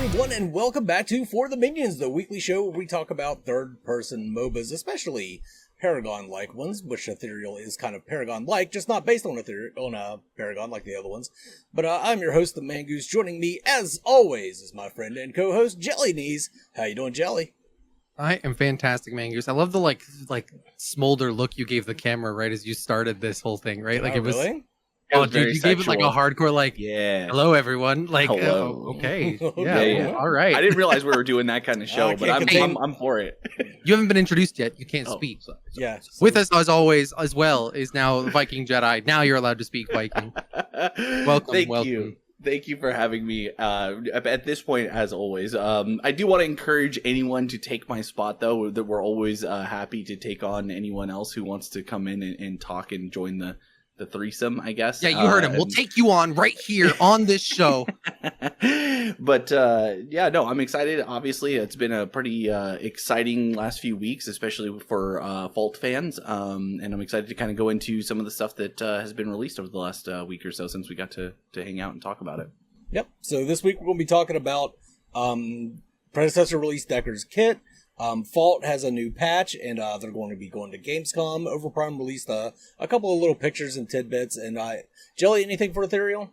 everyone, and welcome back to For the Minions, the weekly show where we talk about third-person MOBAs, especially Paragon-like ones, which Ethereal is kind of Paragon-like, just not based on Paragon like the other ones. But I'm your host, the Mangoose. Joining me, as always, is my friend and co-host, Jelly Knees. How you doing, Jelly? I am fantastic, Mangoose. I love the like smolder look you gave the camera right as you started this whole thing, right? Like it was. Really? Oh, dude, you gave it like a hardcore, like, yeah. Hello, everyone. Like, hello. Okay. Yeah. All right. I didn't realize we were doing that kind of show, but I'm for it. You haven't been introduced yet. You can't speak. So. Yeah. With us, as always, as well, is now Viking Jedi. Now you're allowed to speak Viking. Welcome. Thank you. Thank you for having me. At this point, as always, I do want to encourage anyone to take my spot, though. That we're always happy to take on anyone else who wants to come in and talk and join the threesome, I guess. Yeah, you heard him. We'll take you on right here on this show. But yeah, no, I'm excited. Obviously, it's been a pretty exciting last few weeks, especially for Fault fans. And I'm excited to kind of go into some of the stuff that has been released over the last week or so since we got to hang out and talk about it. Yep. So this week we're going to be talking about Predecessor released Dekker's kit. Fault has a new patch, and they're going to be going to Gamescom. Overprime released a couple of little pictures and tidbits. And Jelly, anything for Ethereal?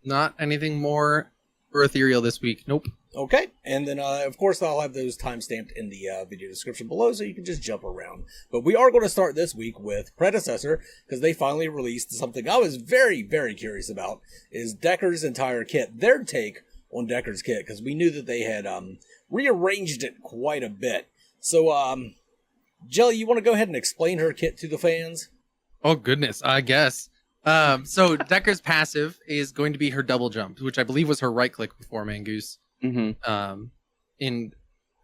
Not anything more for Ethereal this week. Nope. Okay. And then, of course, I'll have those timestamped in the video description below, so you can just jump around. But we are going to start this week with Predecessor, because they finally released something I was very, very curious about, is Dekker's entire kit. Their take on Dekker's kit, because we knew that they had rearranged it quite a bit. So, Jelly, you want to go ahead and explain her kit to the fans? Oh, goodness, I guess. So Dekker's passive is going to be her double jump, which I believe was her right click before Mangoose. Mm-hmm.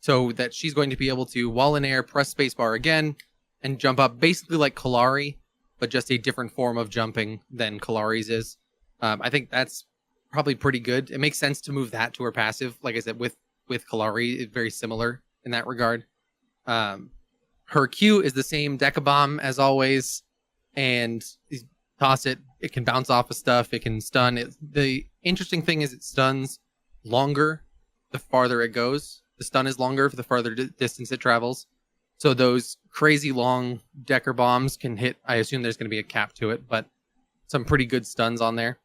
So that she's going to be able to, while in air, press spacebar again and jump up, basically like Kalari, but just a different form of jumping than Kalari's is. I think that's probably pretty good. It makes sense to move that to her passive. Like I said, with Kalari, it's very similar in that regard. Her Q is the same Decker bomb as always, and you toss it. It can bounce off of stuff. It can stun. The interesting thing is it stuns longer the farther it goes. The stun is longer for the farther distance it travels. So those crazy long Decker bombs can hit. I assume there's going to be a cap to it, but some pretty good stuns on there.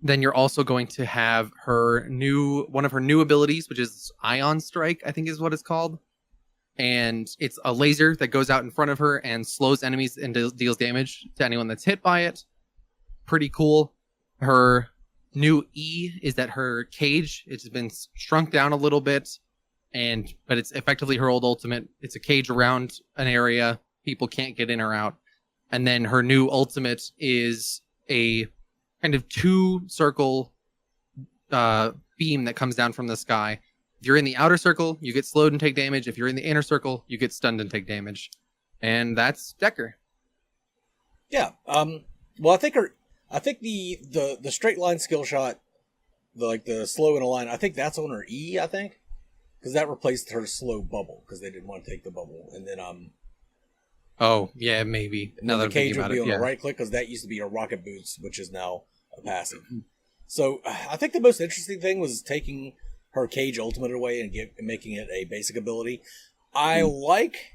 Then you're also going to have one of her new abilities, which is Ion Strike, I think is what it's called. And it's a laser that goes out in front of her and slows enemies and deals damage to anyone that's hit by it. Pretty cool. Her new E is that her cage, it's been shrunk down a little bit, but it's effectively her old ultimate. It's a cage around an area. People can't get in or out. And then her new ultimate is a kind of 2-circle beam that comes down from the sky. If you're in the outer circle, you get slowed and take damage. If you're in the inner circle, you get stunned and take damage. And that's Dekker. Yeah. Well, I think the straight line skill shot, the slow in a line, I think that's on her E, I think. Because that replaced her slow bubble, because they didn't want to take the bubble. And then oh, yeah, maybe. Now the cage would be on the right click, because that used to be her rocket boots, which is now a passive. So I think the most interesting thing was taking her cage ultimate away and making it a basic ability. I like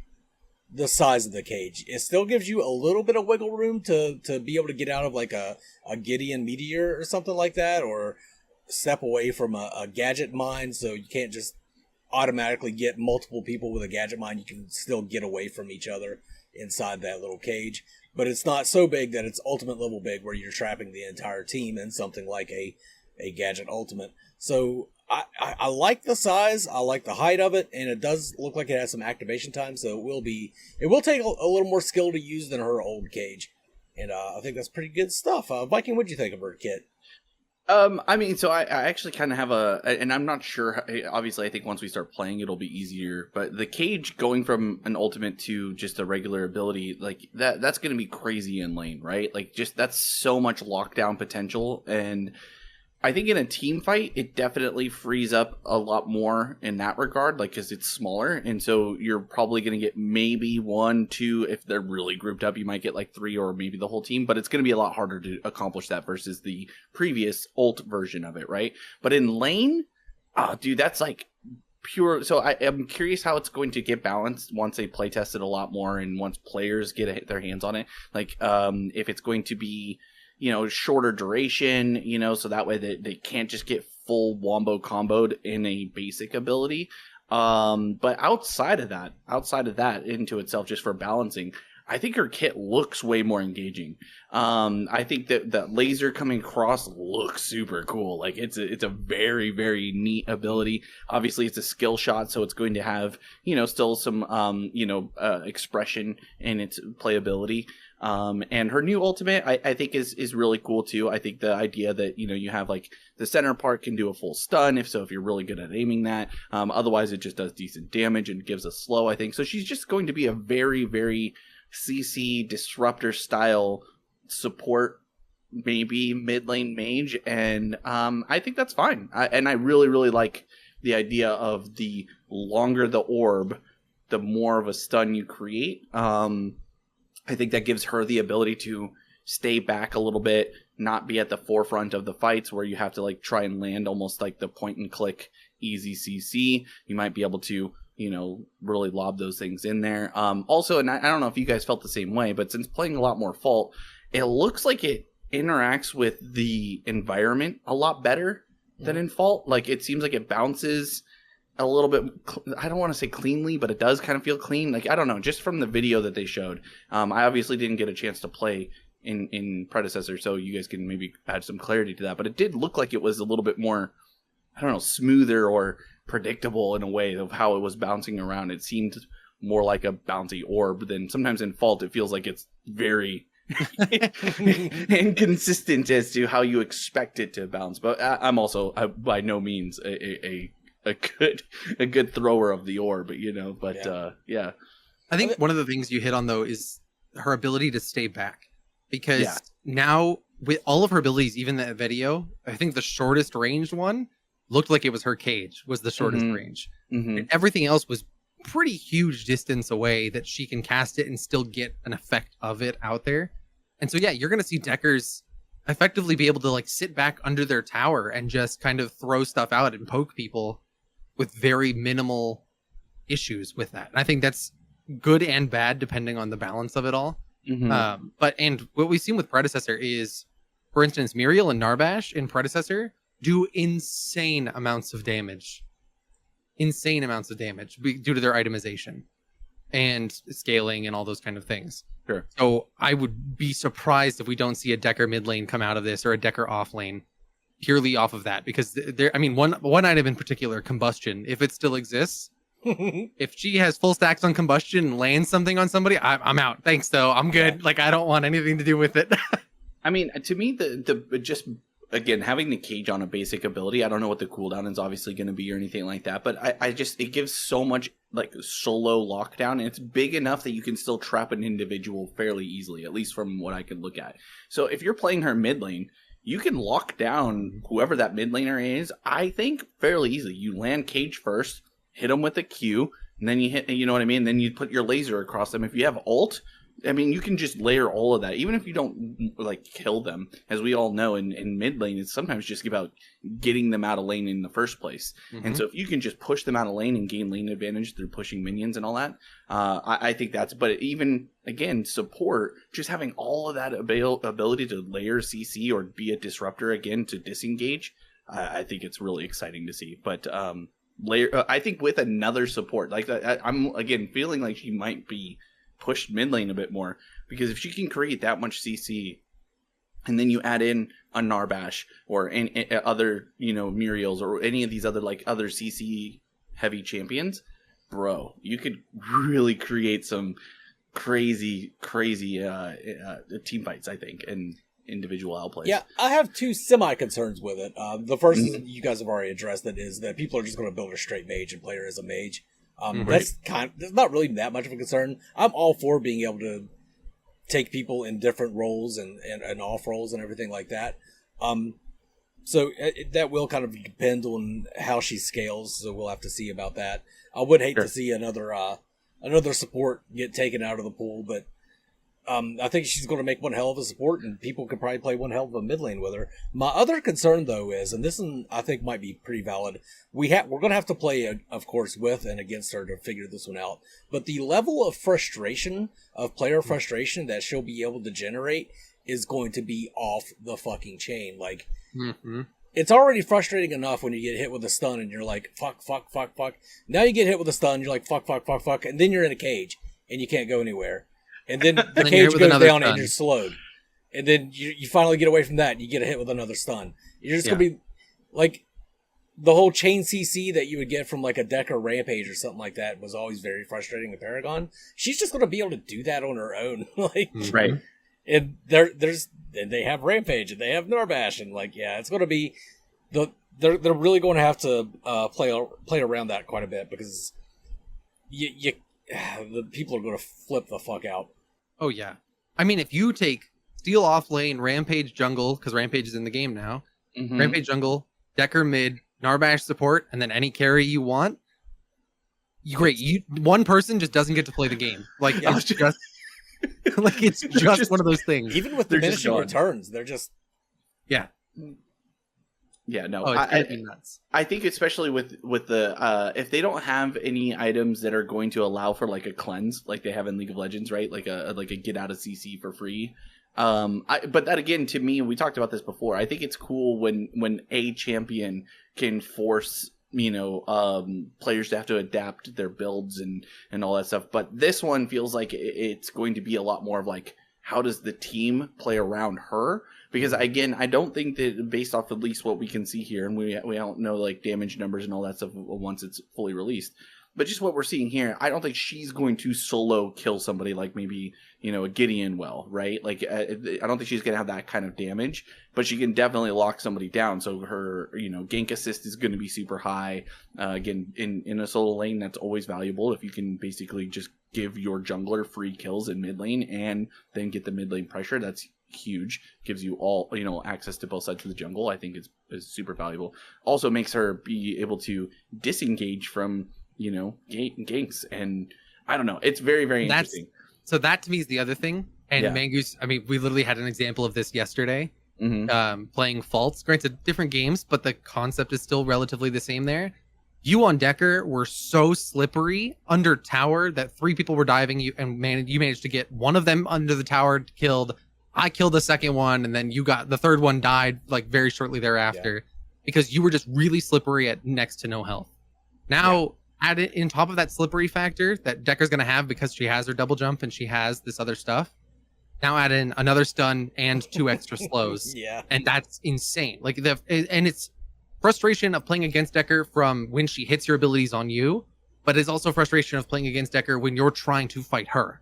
the size of the cage. It still gives you a little bit of wiggle room to be able to get out of like a Gideon meteor or something like that, or step away from a gadget mine, so you can't just automatically get multiple people with a gadget mine. You can still get away from each other inside that little cage, but it's not so big that it's ultimate level big where you're trapping the entire team in something like a gadget ultimate. So I like the size, I like the height of it, and it does look like it has some activation time, so it will take a little more skill to use than her old cage, and I think that's pretty good stuff. Viking, what'd you think of her kit? I mean, so I actually kind of have and I'm not sure, obviously I think once we start playing it'll be easier, but the cage going from an ultimate to just a regular ability, like that's going to be crazy in lane, right? Like just that's so much lockdown potential, and I think in a team fight, it definitely frees up a lot more in that regard, like, because it's smaller. And so you're probably going to get maybe 1, 2, if they're really grouped up, you might get like 3 or maybe the whole team. But it's going to be a lot harder to accomplish that versus the previous ult version of it, right? But in lane, Oh, dude, that's like pure. So I'm curious how it's going to get balanced once they play test it a lot more and once players get their hands on it. Like, if it's going to be, shorter duration, so that way they can't just get full wombo comboed in a basic ability. But outside of that into itself, just for balancing, I think her kit looks way more engaging. I think that laser coming across looks super cool. Like it's a very, very neat ability. Obviously it's a skill shot, so it's going to have, still some, expression in its playability. And her new ultimate, I think is really cool too. I think the idea that, you have like the center part can do a full stun if you're really good at aiming that. Otherwise it just does decent damage and gives a slow, I think. So she's just going to be a very, very CC disruptor style support, maybe mid lane mage, and I think that's fine. And I really, really like the idea of the longer the orb, the more of a stun you create. I think that gives her the ability to stay back a little bit, not be at the forefront of the fights where you have to like try and land almost like the point and click easy CC. You might be able to, really lob those things in there. Also, and I don't know if you guys felt the same way, but since playing a lot more Fault, it looks like it interacts with the environment a lot better than in Fault. Like, it seems like it bounces a little bit, I don't want to say cleanly, but it does kind of feel clean. Like, I don't know, just from the video that they showed. I obviously didn't get a chance to play in Predecessor, so you guys can maybe add some clarity to that. But it did look like it was a little bit more, I don't know, smoother or predictable in a way of how it was bouncing around. It seemed more like a bouncy orb than sometimes in Fault. It feels like it's very inconsistent as to how you expect it to bounce. But I'm also by no means a good thrower of the orb, But yeah. I think one of the things you hit on though is her ability to stay back, because now with all of her abilities, even that video, I think the shortest ranged one looked like it was her cage was the shortest range. And everything else was pretty huge distance away that she can cast it and still get an effect of it out there. And so, yeah, you're going to see Deckers effectively be able to like sit back under their tower and just kind of throw stuff out and poke people with very minimal issues with that. And I think that's good and bad depending on the balance of it all. And what we've seen with Predecessor is, for instance, Muriel and Narbash in Predecessor do insane amounts of damage due to their itemization and scaling and all those kind of things. Sure. So I would be surprised if we don't see a Dekker mid lane come out of this or a Dekker off lane purely off of that, because one item in particular, Combustion, if it still exists, if she has full stacks on Combustion and lands something on somebody, I'm out. Thanks though, I'm good. Like, I don't want anything to do with it. I mean, to me, the just again, having the cage on a basic ability, I don't know what the cooldown is obviously going to be or anything like that, but it gives so much like solo lockdown, and it's big enough that you can still trap an individual fairly easily, at least from what I can look at. So if you're playing her mid lane, you can lock down whoever that mid laner is, I think, fairly easily. You land cage first, hit them with a Q, and then you hit, you know what I mean? Then you put your laser across them. If you have ult, I mean, you can just layer all of that, even if you don't like kill them. As we all know, in mid lane, it's sometimes just about getting them out of lane in the first place. And so if you can just push them out of lane and gain lane advantage through pushing minions and all that, I think that's. But even again, support, just having all of that ability to layer CC or be a disruptor again to disengage, I think it's really exciting to see. But I think with another support, like I'm again feeling like she might be pushed mid lane a bit more, because if she can create that much CC, and then you add in a Narbash or other, Muriels or any of these other other CC heavy champions, bro, you could really create some crazy team fights, I think, and individual outplays. Yeah, I have two semi concerns with it. The first is, you guys have already addressed it, is that people are just going to build a straight mage and play her as a mage. That's not really that much of a concern. I'm all for being able to take people in different roles and off roles and everything like that. So that will kind of depend on how she scales. So we'll have to see about that. I would hate to see another support get taken out of the pool, but I think she's going to make one hell of a support, and people could probably play one hell of a mid lane with her. My other concern, though, is, and this one I think might be pretty valid, we're going to have to play, of course, with and against her to figure this one out. But the level of frustration, of player frustration that she'll be able to generate is going to be off the fucking chain. Like, it's already frustrating enough when you get hit with a stun and you're like, fuck. Now you get hit with a stun, you're like, fuck, and then you're in a cage and you can't go anywhere. And then the cage goes down and you're slowed. And then you finally get away from that and you get a hit with another stun. You're just going to be like, the whole chain CC that you would get from like a Dekker Rampage or something like that was always very frustrating to Paragon. She's just going to be able to do that on her own. Like, right. And they have Rampage and they have Norbash, and like, yeah, it's going to be they're really going to have to play around that quite a bit, because the people are going to flip the fuck out. Oh yeah, I mean, if you take Steel off lane, Rampage jungle, because Rampage is in the game now, Rampage jungle, Dekker mid, Narbash support, and then any carry you want, one person just doesn't get to play the game. Like, it's just like, it's just one of those things. Even with diminishing returns, they're just no. It's nuts. I think especially with the if they don't have any items that are going to allow for like a cleanse, like they have in League of Legends, right? Like a get out of CC for free. But that, again, to me, we talked about this before, I think it's cool when a champion can force, players to have to adapt their builds and all that stuff. But this one feels like it's going to be a lot more of like, how does the team play around her? Because, again, I don't think that, based off at least what we can see here, and we don't know like damage numbers and all that stuff once it's fully released, but just what we're seeing here, I don't think she's going to solo kill somebody like maybe, a Gideon will, right? Like, I don't think she's going to have that kind of damage, but she can definitely lock somebody down. So her, gank assist is going to be super high. Again, in a solo lane, that's always valuable if you can basically just give your jungler free kills in mid lane and then get the mid lane pressure. That's huge. Gives you all, access to both sides of the jungle. I think is super valuable. Also makes her be able to disengage from, ganks, and I don't know. It's very, very interesting. So that to me is the other thing. And Mangoose, I mean, we literally had an example of this yesterday, playing Faults. Granted, different games, but the concept is still relatively the same there. You on Dekker were so slippery under tower that 3 people were diving you, and you managed to get one of them under the tower killed. I killed the second one, and then the third one died like very shortly thereafter, because you were just really slippery at next to no health. Now, add it in top of that slippery factor that Dekker's going to have because she has her double jump and she has this other stuff. Now add in another stun and 2 extra slows. And that's insane. Like, and it's frustration of playing against Dekker from when she hits your abilities on you, but it's also frustration of playing against Dekker when you're trying to fight her.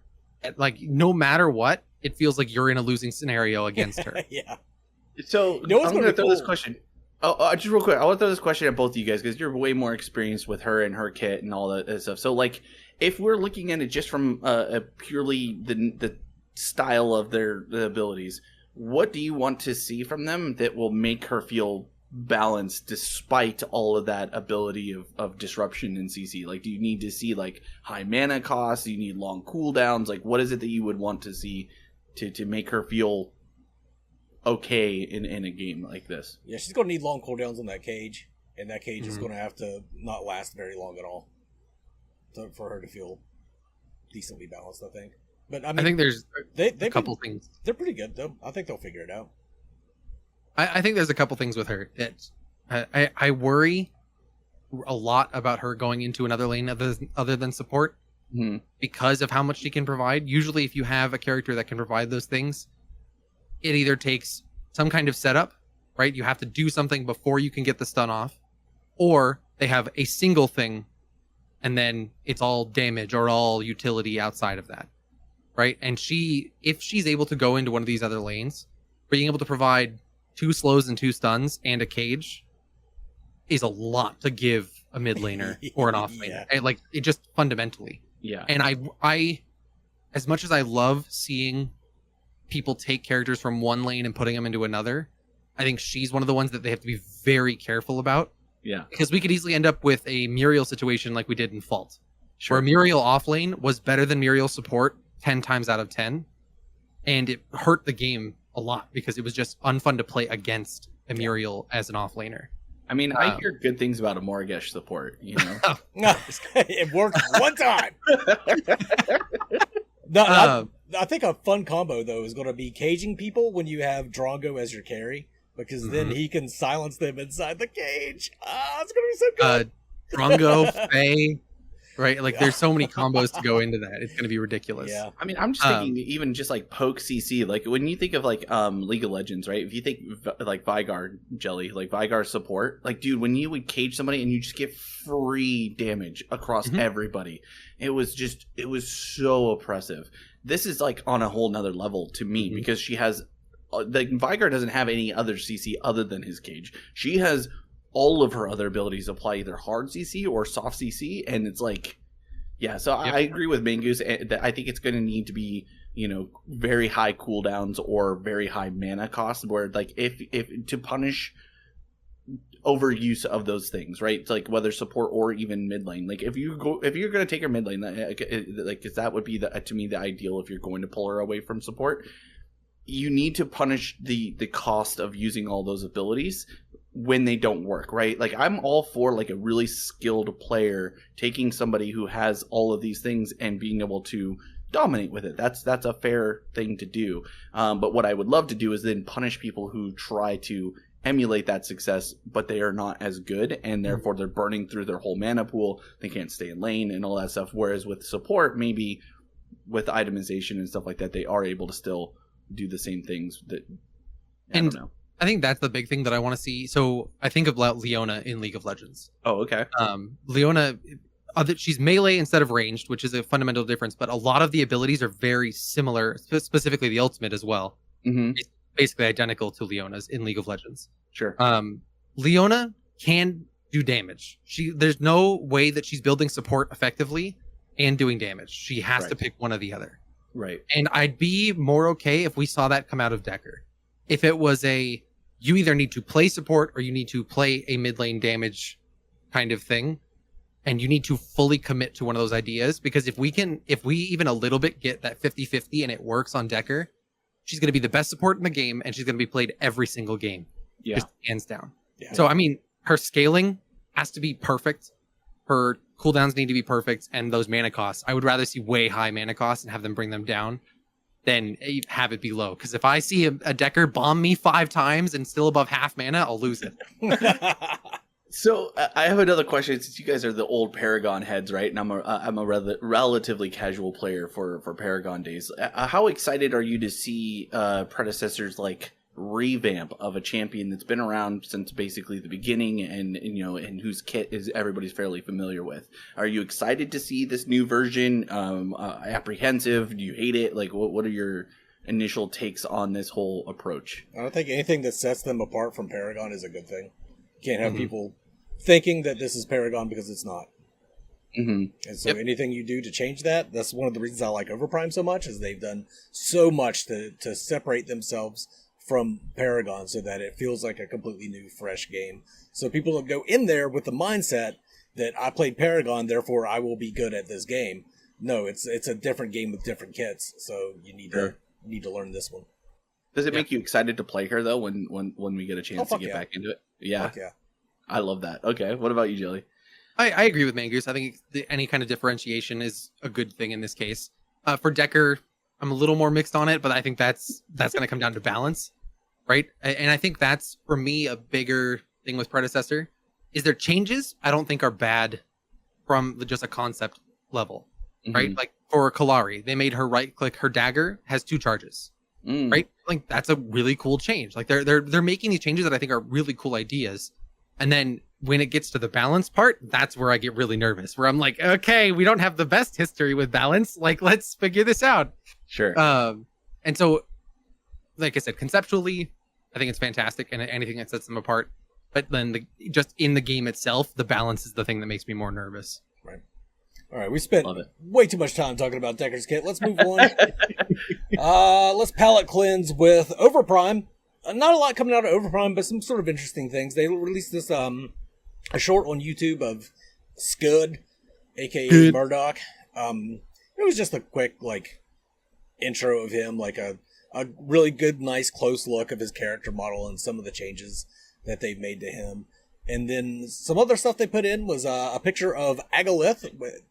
Like, no matter what, it feels like you're in a losing scenario against her. So I'm going to throw this question. Just real quick, I want to throw this question at both of you guys, because you're way more experienced with her and her kit and all that stuff. So, like, if we're looking at it just from purely the style of their abilities, what do you want to see from them that will make her feel balanced despite all of that ability of disruption in CC? Like, do you need to see like high mana costs? Do you need long cooldowns? Like, what is it that you would want to see to make her feel okay in a game like this? Yeah, she's going to need long cooldowns on that cage, and that cage is going to have to not last very long at all for her to feel decently balanced, I think. But I think there's a couple things. things. They're pretty good, though. I think they'll figure it out. I think there's a couple things with her that I worry a lot about her going into another lane other than support, because of how much she can provide. Usually, if you have a character that can provide those things, it either takes some kind of setup, right? You have to do something before you can get the stun off, or they have a single thing, and then it's all damage or all utility outside of that, right? And if she's able to go into one of these other lanes, being able to provide 2 slows and 2 stuns and a cage is a lot to give a mid laner or an off laner. And like, it just fundamentally. Yeah. And I, as much as I love seeing people take characters from one lane and putting them into another, I think she's one of the ones that they have to be very careful about. Yeah. Because we could easily end up with a Muriel situation like we did in Fault, where Muriel off lane was better than Muriel support 10 times out of 10. and it hurt the game a lot because it was just unfun to play against Ethereal as an offlaner. I mean, I hear good things about a Morgesh support, you know. It worked one time. No, I think a fun combo though is going to be caging people when you have Drongo as your carry, because then he can silence them inside the cage. It's going to be so good. Drongo, Faye, right? Like there's so many combos to go into that. It's going to be ridiculous. Yeah. I mean, I'm just thinking even just like poke CC, like when you think of like League of Legends, right? If you think like Vigar Jelly, like Vigar support, like dude, when you would cage somebody and you just get free damage across everybody, it was so oppressive. This is like on a whole nother level to me because she has like Vigar doesn't have any other CC other than his cage. She has all of her other abilities apply either hard CC or soft CC, and it's like, yeah. So I agree with Mangoose that I think it's going to need to be, you know, very high cooldowns or very high mana cost, where like if to punish overuse of those things, right? It's like whether support or even mid lane. Like if you're going to take her mid lane, like that would be to me the ideal if you're going to pull her away from support. You need to punish the cost of using all those abilities when they don't work, right? Like I'm all for like a really skilled player taking somebody who has all of these things and being able to dominate with it. That's a fair thing to do. But what I would love to do is then punish people who try to emulate that success, but they are not as good, and therefore they're burning through their whole mana pool. They can't stay in lane and all that stuff. Whereas with support, maybe with itemization and stuff like that, they are able to still do the same things that I don't know. I think that's the big thing that I want to see. So I think about Leona in League of Legends. Oh, okay. Leona, she's melee instead of ranged, which is a fundamental difference, but a lot of the abilities are very similar, specifically the ultimate as well. It's basically identical to Leona's in League of Legends. Sure. Leona can do damage. There's no way that she's building support effectively and doing damage. She has to pick one or the other. Right. And I'd be more okay if we saw that come out of Dekker. If it was you either need to play support or you need to play a mid lane damage kind of thing, and you need to fully commit to one of those ideas, because if we even a little bit get that 50-50 and it works on Dekker, she's going to be the best support in the game, and she's going to be played every single game. Yeah. Just hands down. Yeah. So, I mean, her scaling has to be perfect. Her cooldowns need to be perfect, and those mana costs, I would rather see way high mana costs and have them bring them down than have it be low. Because if I see a Dekker bomb me 5 times and still above half mana, I'll lose it. So I have another question. Since you guys are the old Paragon heads, right? And I'm a relatively casual player for Paragon days. How excited are you to see Predecessor's like revamp of a champion that's been around since basically the beginning, and you know, and whose kit is everybody's fairly familiar with? Are you excited to see this new version? Apprehensive? Do you hate it? Like, what are your initial takes on this whole approach? I don't think anything that sets them apart from Paragon is a good thing. You can't have people thinking that this is Paragon because it's not. And so anything you do to change that, that's one of the reasons I like Overprime so much, is they've done so much to separate themselves from Paragon so that it feels like a completely new, fresh game. So people don't go in there with the mindset that I played Paragon, therefore I will be good at this game. No, it's a different game with different kits. So you need to learn this one. Does it make you excited to play her though when we get a chance to get back into it? Yeah. Fuck yeah. I love that. Okay. What about you, Jelly? I agree with Mangoose. I think any kind of differentiation is a good thing in this case. For Dekker, I'm a little more mixed on it, but I think that's going to come down to balance, right? And I think that's, for me, a bigger thing with Predecessor, is their changes I don't think are bad from just a concept level, right? Like for Kalari, they made her right-click, her dagger has 2 charges, right? Like that's a really cool change. Like they're making these changes that I think are really cool ideas. And then when it gets to the balance part, that's where I get really nervous, where I'm like, okay, we don't have the best history with balance. Like, let's figure this out. Sure. And so, like I said, conceptually, I think it's fantastic and anything that sets them apart. But then just in the game itself, the balance is the thing that makes me more nervous. Right. All right. We spent way too much time talking about Dekker's kit. Let's move on. Let's palate cleanse with Overprime. Not a lot coming out of Overprime, but some sort of interesting things. They released this a short on YouTube of Scud, aka Murdoch. It was just a quick intro of him, like a a really good, nice, close look of his character model and some of the changes that they've made to him. And then some other stuff they put in was a picture of Agolith,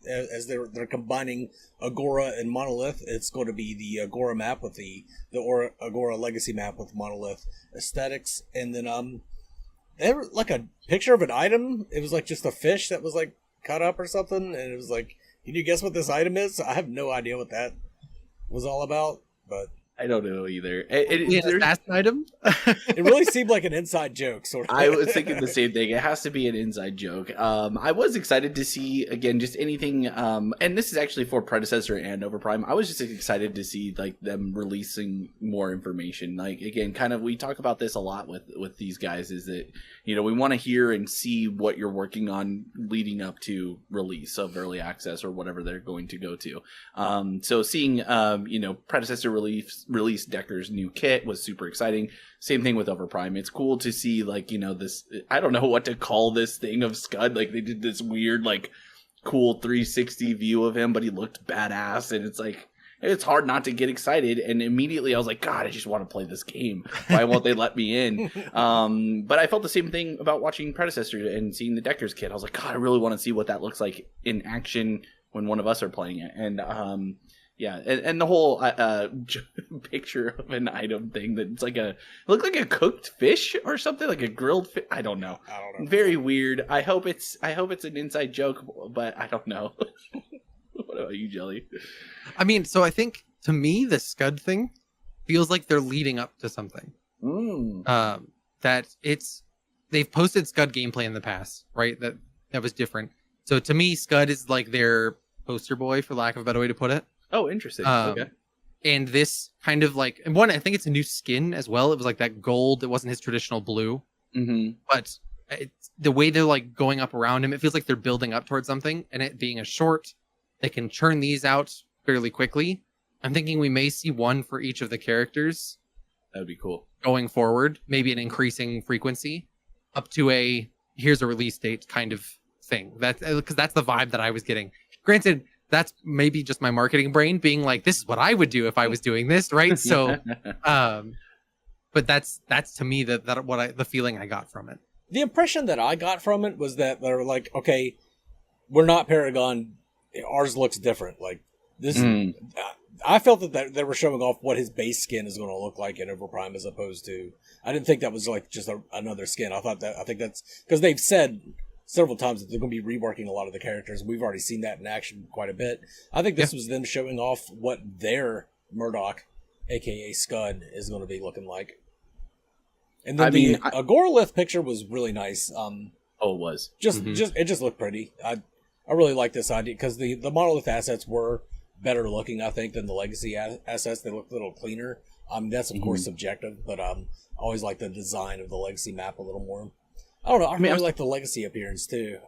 as they're combining Agora and Monolith. It's going to be the Agora map with the Agora Legacy map with Monolith aesthetics. And then they were like a picture of an item. It was like just a fish that was like cut up or something, and it was like, can you guess what this item is? I have no idea what that was all about, but I don't know either. That's an item. It really seemed like an inside joke, sort of. I was thinking the same thing. It has to be an inside joke. I was excited to see, again, just anything, and this is actually for Predecessor and Overprime. I was just excited to see like them releasing more information. Like, again, kind of, we talk about this a lot with these guys, is that, you know, we want to hear and see what you're working on leading up to release of early access or whatever they're going to go to. So seeing, you know, Predecessor release Dekker's new kit was super exciting. Same thing with Overprime. It's cool to see, like, you know, this, I don't know what to call this thing of Scud. Like, they did this weird, like, cool 360 view of him, but he looked badass, and it's like, it's hard not to get excited. And immediately I was like, God, I just want to play this game. Why won't they let me in? But I felt the same thing about watching Predecessor and seeing the Dekker's kit. I was like, God, I really want to see what that looks like in action when one of us are playing it. And yeah, and the whole picture of an item thing that's like it looked like a cooked fish or something, like a grilled fish. I don't know. Very weird. I hope it's an inside joke, but I don't know. What about you, Jelly? I mean, so I think, to me, the Scud thing feels like they're leading up to something. That they've posted Scud gameplay in the past, right? That was different. So to me, Scud is like their poster boy, for lack of a better way to put it. Oh, interesting. Okay. And this kind of like, and one, I think it's a new skin as well. It was like that gold. It wasn't his traditional blue. Mm-hmm. But the way they're like going up around him, it feels like they're building up towards something. And it being a short, they can churn these out fairly quickly. I'm thinking we may see one for each of the characters. That would be cool. Going forward, maybe an increasing frequency up to a here's a release date kind of thing. That's because that's the vibe that I was getting. Granted, that's maybe just my marketing brain being like, this is what I would do if I was doing this, right? So, but that's to me the feeling I got from it. The impression that I got from it was that they're like, okay, we're not Paragon. Ours looks different. Like this, I felt that they were showing off what his base skin is going to look like in Overprime, as opposed to. I didn't think that was like just another skin. I think that's because they've said several times that they're going to be reworking a lot of the characters. We've already seen that in action quite a bit. I think this was them showing off what their Murdoch, aka Scud, is going to be looking like. And then the Agoralith picture was really nice. It was it just looked pretty. I really like this idea because the Monolith assets were better looking, I think, than the Legacy assets. They look a little cleaner. That's of course subjective, but I always like the design of the Legacy map a little more. I don't know. I really like the Legacy appearance too.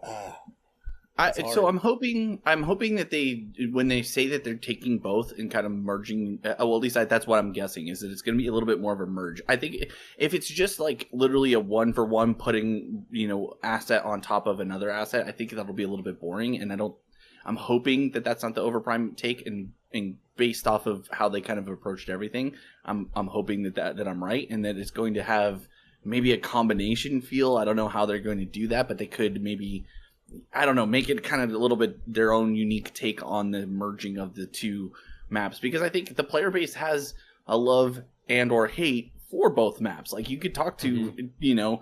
So I'm hoping that they, when they say that they're taking both and kind of merging, well, at least that's what I'm guessing, is that it's going to be a little bit more of a merge. I think if it's just like literally a 1-for-1 putting, you know, asset on top of another asset, I think that'll be a little bit boring. And I'm hoping that that's not the Overprime take, and based off of how they kind of approached everything, I'm hoping that I'm right, and that it's going to have maybe a combination feel. I don't know how they're going to do that, but they could maybe, I don't know, make it kind of a little bit their own unique take on the merging of the two maps, because I think the player base has a love and or hate for both maps. Like, you could talk to, you know,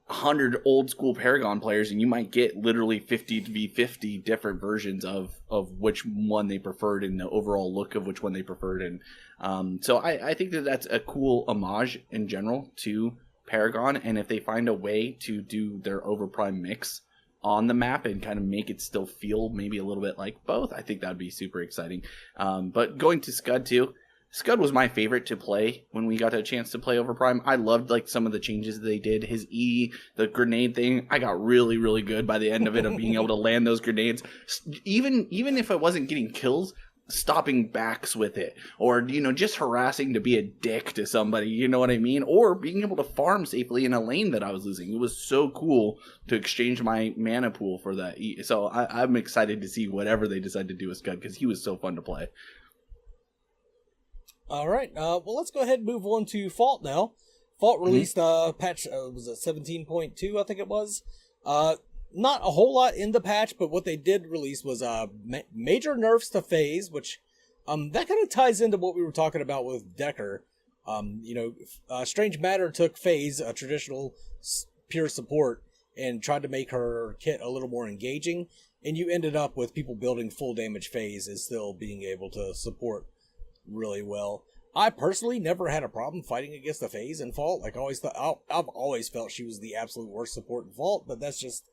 100 old school Paragon players, and you might get literally 50 to be 50 different versions of which one they preferred and the overall look of which one they preferred. And so I think that that's a cool homage in general to Paragon, and if they find a way to do their Overprime mix on the map and kind of make it still feel maybe a little bit like both, I think that would be super exciting. But going to Scud too, Scud was my favorite to play when we got a chance to play Overprime. I loved like some of the changes they did. His E, the grenade thing, I got really, really good by the end of it, of being able to land those grenades. Even if I wasn't getting kills, stopping backs with it, or, you know, just harassing to be a dick to somebody, you know what I mean? Or being able to farm safely in a lane that I was losing. It was so cool to exchange my mana pool for that. So I'm excited to see whatever they decide to do with Scud, because he was so fun to play. All right. Well, let's go ahead and move on to Fault now. Fault released patch, was it 17.2, I think it was. Not a whole lot in the patch, but what they did release was major nerfs to phase, which that kind of ties into what we were talking about with Dekker. Strange Matter took phase, a traditional pure support, and tried to make her kit a little more engaging, and you ended up with people building full damage phase and still being able to support really well. I personally never had a problem fighting against the phase in Fault. Like, I've always felt she was the absolute worst support in Fault, but that's just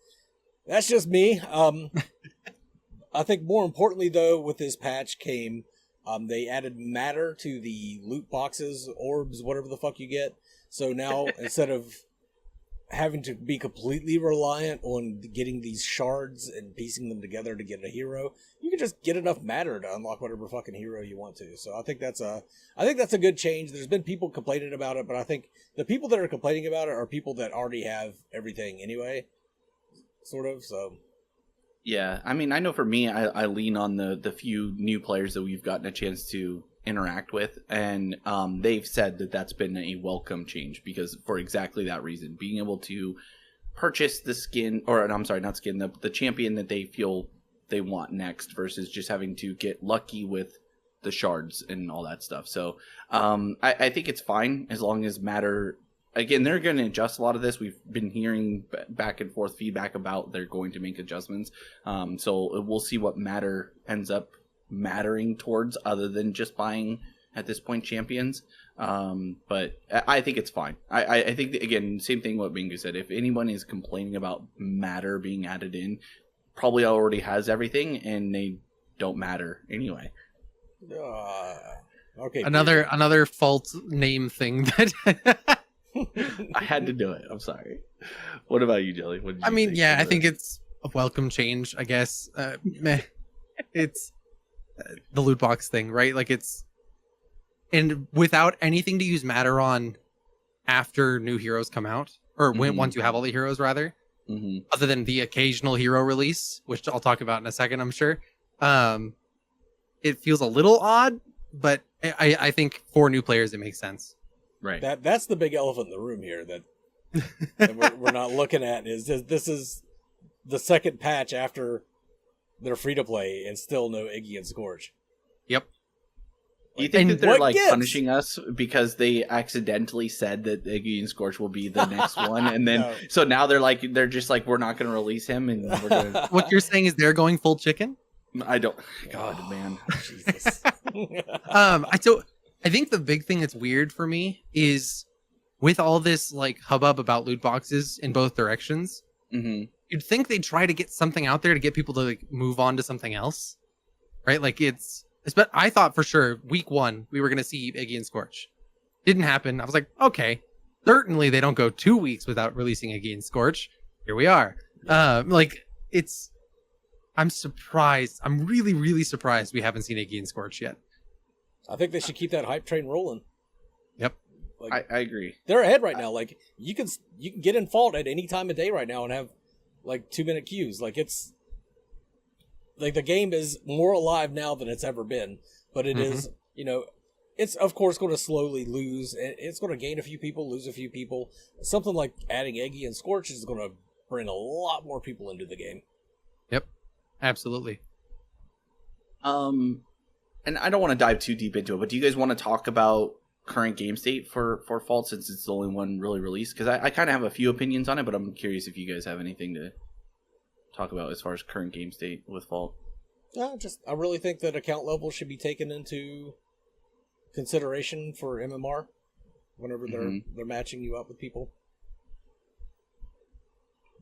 me. I think more importantly, though, with this patch came, they added matter to the loot boxes, orbs, whatever the fuck you get. So now, instead of having to be completely reliant on getting these shards and piecing them together to get a hero, you can just get enough matter to unlock whatever fucking hero you want to. So I think that's a good change. There's been people complaining about it, but I think the people that are complaining about it are people that already have everything anyway, sort of. So yeah, I mean, I know for me, I lean on the few new players that we've gotten a chance to interact with, and they've said that that's been a welcome change, because for exactly that reason, being able to purchase the skin, or I'm sorry, not skin, the champion that they feel they want next, versus just having to get lucky with the shards and all that stuff. So I think it's fine as long as matter. Again, they're going to adjust a lot of this. We've been hearing back and forth feedback about they're going to make adjustments. So we'll see what matter ends up mattering towards, other than just buying at this point champions. But I think it's fine. I think that, again, same thing what Bingu said. If anyone is complaining about matter being added in, probably already has everything and they don't matter anyway. Okay. Another Fault name thing that I had to do it. I'm sorry. What about you, Jelly? I mean, yeah, I think it's a welcome change, I guess. It's the loot box thing, right? Like, and without anything to use matter on after new heroes come out, or once you have all the heroes, rather, other than the occasional hero release, which I'll talk about in a second, I'm sure. It feels a little odd, but I think for new players, it makes sense. Right. That's the big elephant in the room here that we're not looking at. Is this is the second patch after they're free to play and still no Iggy and Scorch. Yep. Do you think that they're like gives? punishing us because they accidentally said that Iggy and Scorch will be the next one, and then so now they're just like, we're not going to release him, and we're gonna... What you're saying is they're going full chicken? I don't. God, man. Jesus. I think the big thing that's weird for me is with all this like hubbub about loot boxes in both directions. You'd think they'd try to get something out there to get people to like move on to something else, right? Like I thought for sure week 1 we were going to see Iggy and Scorch. Didn't happen. I was like, okay, certainly they don't go 2 weeks without releasing Iggy and Scorch. Here we are. I'm surprised. I'm really, really surprised we haven't seen Iggy and Scorch yet. I think they should keep that hype train rolling. Yep. Like, I agree. They're ahead right now. Like, you can get in Fault at any time of day right now and have like 2-minute queues. Like, it's like the game is more alive now than it's ever been. But it is, it's of course going to slowly lose. It's going to gain a few people, lose a few people. Something like adding Eggy and Scorch is going to bring a lot more people into the game. Yep, absolutely. And I don't want to dive too deep into it, but do you guys want to talk about current game state for Fault, since it's the only one really released? Because I kind of have a few opinions on it, but I'm curious if you guys have anything to talk about as far as current game state with Fault. I really think that account level should be taken into consideration for MMR whenever they're matching you up with people.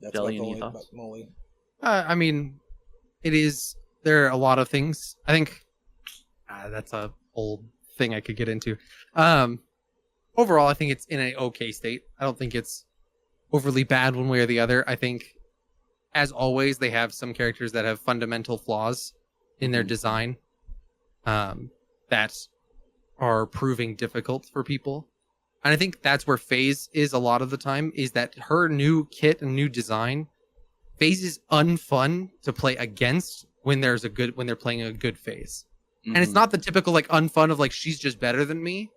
That's Jelly, my any thoughts? Molly. I mean, there are a lot of things. I think that's a old thing I could get into. Overall, I think it's in an okay state. I don't think it's overly bad one way or the other. I think, as always, they have some characters that have fundamental flaws in their design that are proving difficult for people. And I think that's where FaZe is a lot of the time, is that her new kit and new design, FaZe is unfun to play against when they're playing a good FaZe. And it's not the typical like unfun of like she's just better than me.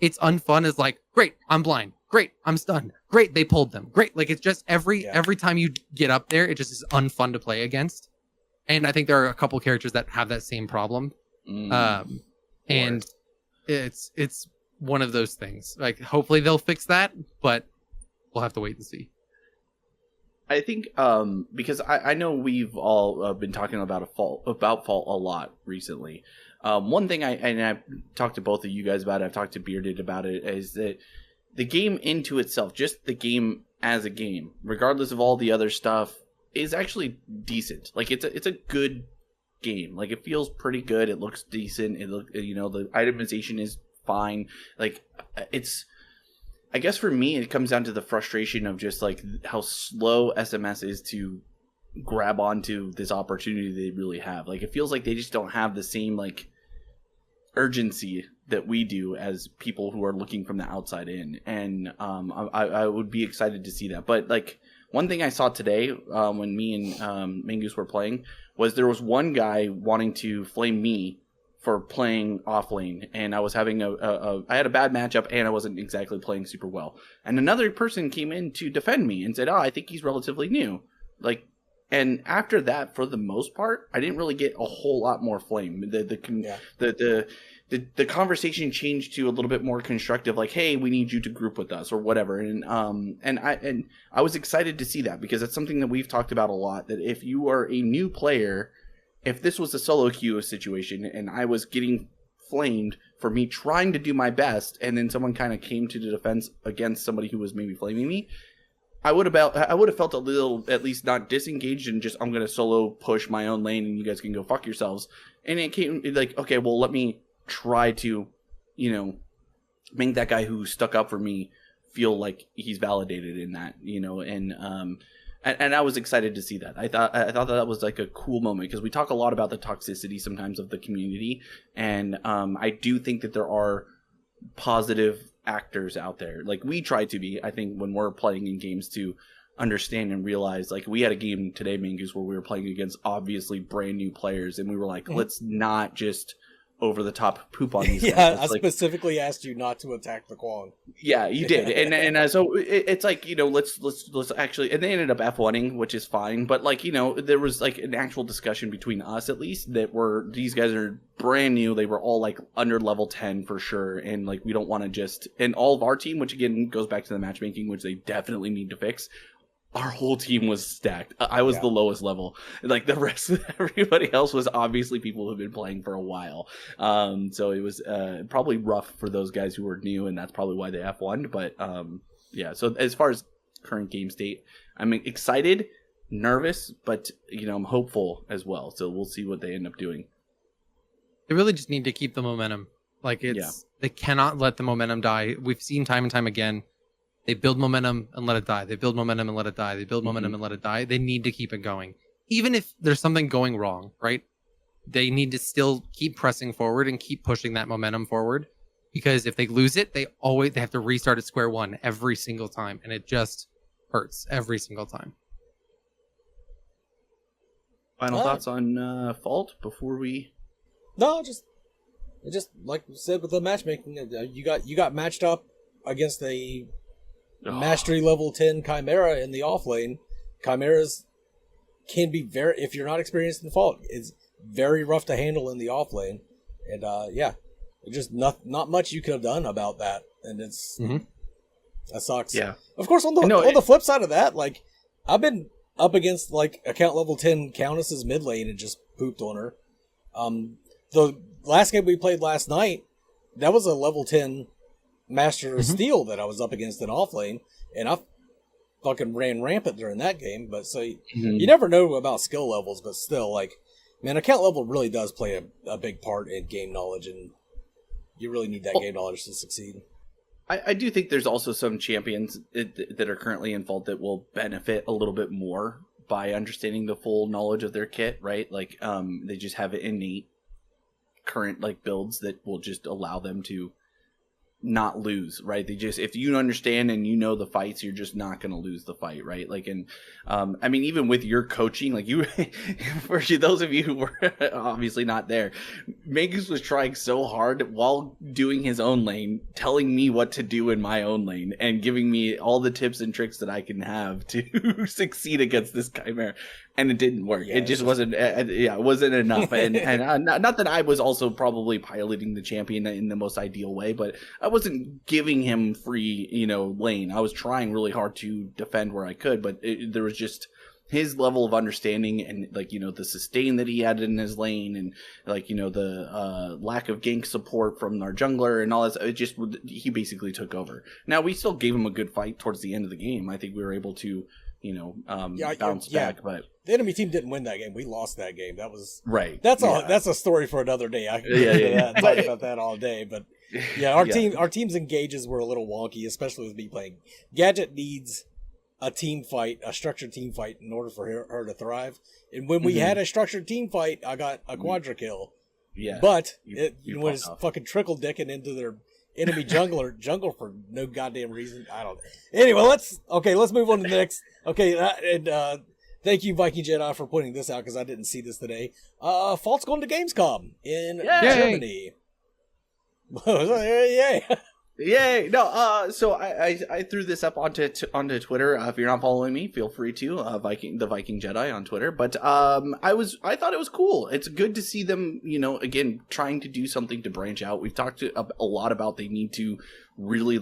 It's unfun as like, great, I'm blind. Great, I'm stunned. Great, they pulled them. Great, like it's just every time you get up there, it just is unfun to play against. And I think there are a couple characters that have that same problem. And it's one of those things. Like hopefully they'll fix that, but we'll have to wait and see. I think because I know we've all been talking about Fault a lot recently. One thing I've talked to both of you guys about it, I've talked to Bearded about it, is that the game into itself, just the game as a game, regardless of all the other stuff, is actually decent. Like it's a good game. Like it feels pretty good. It looks decent. The itemization is fine. Like it's. I guess for me, it comes down to the frustration of just like how slow SMS is to grab onto this opportunity they really have. Like it feels like they just don't have the same like urgency that we do as people who are looking from the outside in. And I would be excited to see that. But like one thing I saw today when me and Mangoose were playing was there was one guy wanting to flame me for playing off lane, and I was having I had a bad matchup, and I wasn't exactly playing super well. And another person came in to defend me and said, "Oh, I think he's relatively new." Like, and after that, for the most part, I didn't really get a whole lot more flame. The conversation changed to a little bit more constructive, like, "Hey, we need you to group with us," or whatever. And I was excited to see that because it's something that we've talked about a lot. That if you are a new player, if this was a solo queue situation and I was getting flamed for me trying to do my best, and then someone kind of came to the defense against somebody who was maybe flaming me, I would have felt a little, at least not disengaged, and just I'm gonna solo push my own lane and you guys can go fuck yourselves. And it came like, okay, well let me try to, make that guy who stuck up for me feel like he's validated in that, And I was excited to see that. I thought that was like a cool moment because we talk a lot about the toxicity sometimes of the community, and I do think that there are positive actors out there. Like we try to be, I think, when we're playing in games to understand and realize. Like we had a game today, Mangoose, where we were playing against obviously brand new players, and we were like, let's not just over the top poop on these guys. Yeah, I specifically asked you not to attack the Kwong. Yeah, you did, and so it's like let's actually, and they ended up F1ing, which is fine. But like there was like an actual discussion between us at least that these guys are brand new. They were all like under level 10 for sure, and like we don't want to just, and all of our team, which again goes back to the matchmaking, which they definitely need to fix. Our whole team was stacked. I was the lowest level. Like the rest of everybody else was obviously people who've been playing for a while. So it was probably rough for those guys who were new, and that's probably why they F1'd. But yeah, so as far as current game state, I'm excited, nervous, but I'm hopeful as well. So we'll see what they end up doing. They really just need to keep the momentum. Like they cannot let the momentum die. We've seen time and time again. They build momentum and let it die. They build momentum and let it die. They build momentum and let it die. They need to keep it going. Even if there's something going wrong, right? They need to still keep pressing forward and keep pushing that momentum forward. Because if they lose it, they have to restart at square one every single time. And it just hurts every single time. Final thoughts on Fault before we... No, just like you said with the matchmaking, you got matched up against a Mastery level 10 Chimera in the off lane. Chimeras can be very, if you're not experienced in Fault, it's very rough to handle in the off lane. And just not much you could have done about that. And it's that sucks. Yeah. Of course, on the flip side of that, like I've been up against like account level 10 Countess's mid lane and just pooped on her. The last game we played last night, that was a level 10 Master of Steel that I was up against in off lane, and I fucking ran rampant during that game. But so you never know about skill levels, but still, like, man, account level really does play a big part in game knowledge, and you really need that game knowledge to succeed. I do think there's also some champions that are currently in Fault that will benefit a little bit more by understanding the full knowledge of their kit, right? Like, they just have innate current like builds that will just allow them to not lose, right? They just, if you understand and you know the fights, you're just not going to lose the fight, right? Like, and I mean, even with your coaching, like you, for those of you who were obviously not there, Magus was trying so hard while doing his own lane, telling me what to do in my own lane and giving me all the tips and tricks that I can have to succeed against this Chimera. And it didn't work. Yeah, it just wasn't, it wasn't enough. And not that I was also probably piloting the champion in the most ideal way, but I wasn't giving him free, lane. I was trying really hard to defend where I could, but there was just his level of understanding and the sustain that he had in his lane and the lack of gank support from our jungler and all that. He basically took over. Now we still gave him a good fight towards the end of the game. I think we were able to, bounce back, but the enemy team didn't win that game. We lost that game. That was right. That's a story for another day. I can that and talk about that all day. But yeah, our team's engages were a little wonky, especially with me playing. Gadget needs a team fight, a structured team fight, in order for her to thrive. And when we had a structured team fight, I got a quadra kill. Yeah, but it was fucking trickle dicking into their enemy jungle for no goddamn reason. I don't. Anyway, let's move on to the next. Okay, and thank you, Viking Jedi, for pointing this out because I didn't see this today. Fault's going to Gamescom in Germany. Yay! Yay! No, so I threw this up onto Twitter. If you're not following me, feel free to the Viking Jedi on Twitter. But I thought it was cool. It's good to see them, again trying to do something to branch out. We've talked a lot about they need to really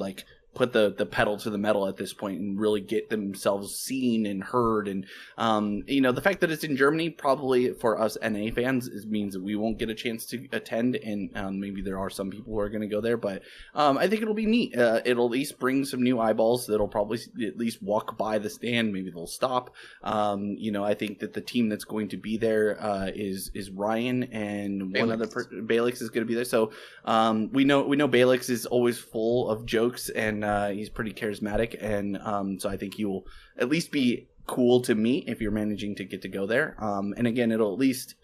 put the pedal to the metal at this point and really get themselves seen and heard. And the fact that it's in Germany probably for us NA fans means that we won't get a chance to attend, and maybe there are some people who are going to go there, but I think it'll be neat. It'll at least bring some new eyeballs that'll probably at least walk by the stand. Maybe they'll stop. I think that the team that's going to be there is Ryan and one other Balix is going to be there. So we know Balix is always full of jokes and he's pretty charismatic, and so I think he will at least be cool to meet if you're managing to get to go there. And again, it'll at least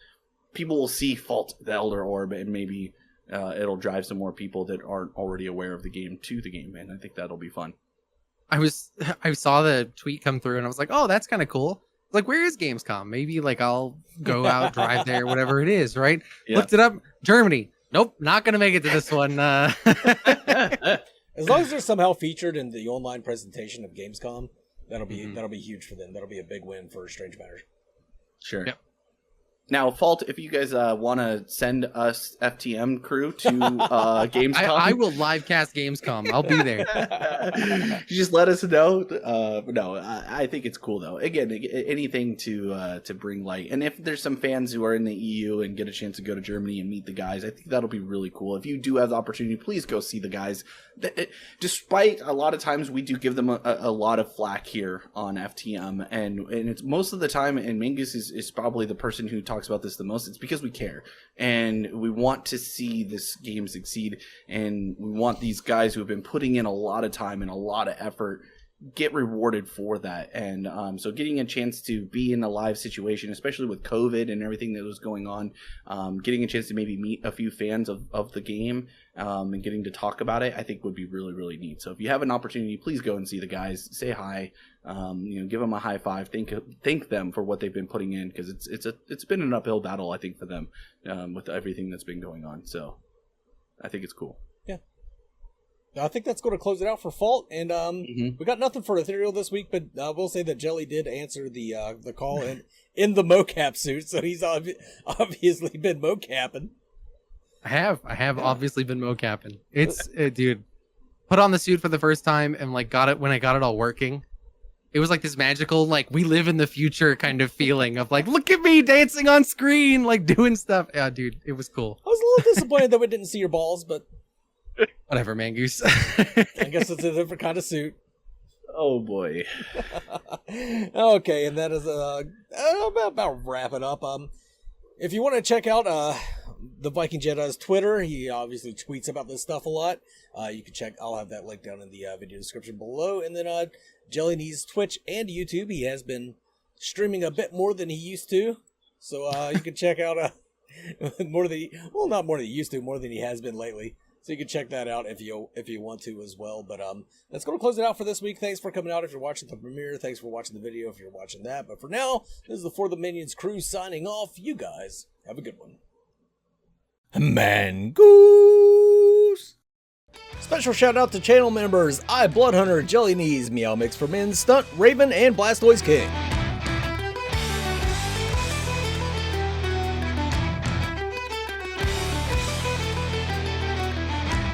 people will see Fault the Elder Orb, and maybe it'll drive some more people that aren't already aware of the game to the game, and I think that'll be fun. I saw the tweet come through, and I was like, oh, that's kind of cool. Like, where is Gamescom? Maybe I'll go out, drive there, whatever it is, right? Yeah. Looked it up, Germany. Nope, not gonna make it to this one. As long as they're somehow featured in the online presentation of Gamescom, that'll be huge for them. That'll be a big win for Strange Matters. Sure. Yep. Now, Fault, if you guys want to send us FTM crew to Gamescom, I will live cast Gamescom. I'll be there. You just let us know. No, I think it's cool though. Again, anything to bring light. And if there's some fans who are in the EU and get a chance to go to Germany and meet the guys, I think that'll be really cool. If you do have the opportunity, please go see the guys. Despite a lot of times we do give them a lot of flack here on FTM, and it's most of the time, and Mingus is probably the person who talks about this the most. It's because we care and we want to see this game succeed, and we want these guys who have been putting in a lot of time and a lot of effort get rewarded for that. And so getting a chance to be in a live situation, especially with COVID and everything that was going on, getting a chance to maybe meet a few fans of the game and getting to talk about it, I think would be really, really neat. So if you have an opportunity, please go and see the guys, say hi, give them a high five, thank them for what they've been putting in, because it's been an uphill battle, I think, for them with everything that's been going on. So I think it's cool. I think that's going to close it out for Fault, and we got nothing for Ethereal this week, but I will say that Jelly did answer the call in the mocap suit, so he's obviously been mocapping. I have obviously been mocapping. It's dude, put on the suit for the first time and got it when I got it all working. It was this magical we live in the future kind of feeling of look at me dancing on screen, doing stuff. Yeah, dude, it was cool. I was a little disappointed that we didn't see your balls, but whatever, Mangoose. I guess it's a different kind of suit. Oh boy. Okay, and that is about wrap it up. If you want to check out the Viking Jedi's Twitter, he obviously tweets about this stuff a lot. You can check. I'll have that link down in the video description below. And then Jelly needs Twitch and YouTube. He has been streaming a bit more than he used to, so you can check out more than he used to, more than he has been lately. So you can check that out if you want to as well. But that's going to close it out for this week. Thanks for coming out if you're watching the premiere. Thanks for watching the video if you're watching that. But for now, this is the For the Minions crew signing off. You guys have a good one. Mangoose! Special shout out to channel members I, Bloodhunter, Jelly Knees, Meow Mix for Men, Stunt, Raven, and Blastoise King.